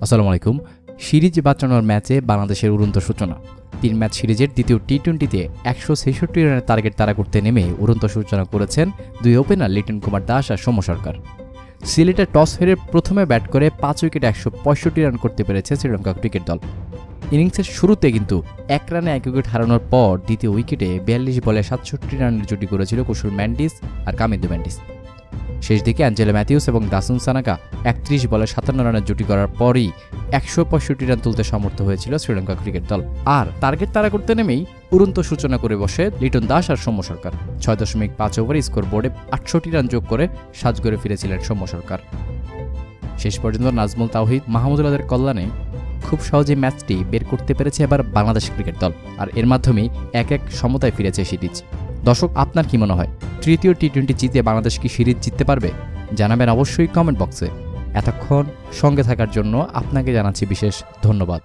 আসসালামু আলাইকুম। সিরিজ বাঁচানোর ম্যাচে বাংলাদেশের উড়ন্ত সূচনা। ৩ ম্যাচ সিরিজের দ্বিতীয় টি-20তে ১৬৬ রানের টার্গেট তাড়া করতে নেমে উড়ন্ত সূচনা করেছেন দুই ওপেনার লিটন কুমার দাস আর সৌম্য সরকার। সিলেটে টস হেরে প্রথমে ব্যাট করে ৫ উইকেটে ১৬৫ রান করতে পেরেছে শ্রীলঙ্কা ক্রিকেট দল। ইনিংসের শুরুতে কিন্তু ১ রানে ১ উইকেট হারানোর পর দ্বিতীয় উইকেটে ৪২ বলে ৬৭ রানের জুটি করেছিল কুশল ম্যান্ডিস আর কামিন্দু ম্যান্ডিস। শেষ দিকে অ্যাঞ্জেলো ম্যাথিউস এবং দাসুন সানাকা ৩১ বলে ৫৭ রানের জুটি করার পরই ১৬৫ রান তুলতে সমর্থ হয়েছিল শ্রীলঙ্কা ক্রিকেট দল। আর টার্গেট তাড়া করতে নেমেই উড়ন্ত সূচনা করে বসে লিটন দাস আর সৌম্য সরকার। ৬.৫ ওভারে স্কোর বোর্ডে ৬৮ রান যোগ করে সাজঘরে ফিরেছিলেন সৌম্য সরকার। শেষ পর্যন্ত নাজমুল তাওহিদ, মাহমুদুল্লাহদের কল্যাণে খুব সহজে ম্যাচটি বের করতে পেরেছে এবার বাংলাদেশ ক্রিকেট দল। আর এর মাধ্যমেই ১-১ সমতায় ফিরেছে সিরিজ। দর্শক, আপনার কি মনে হয় তৃতীয় টি-20 জিতে বাংলাদেশ কি সিরিজ জিততে পারবে? জানাবেন অবশ্যই কমেন্ট বক্সে। এতক্ষণ সঙ্গে থাকার জন্য আপনাকে জানাচ্ছি বিশেষ ধন্যবাদ।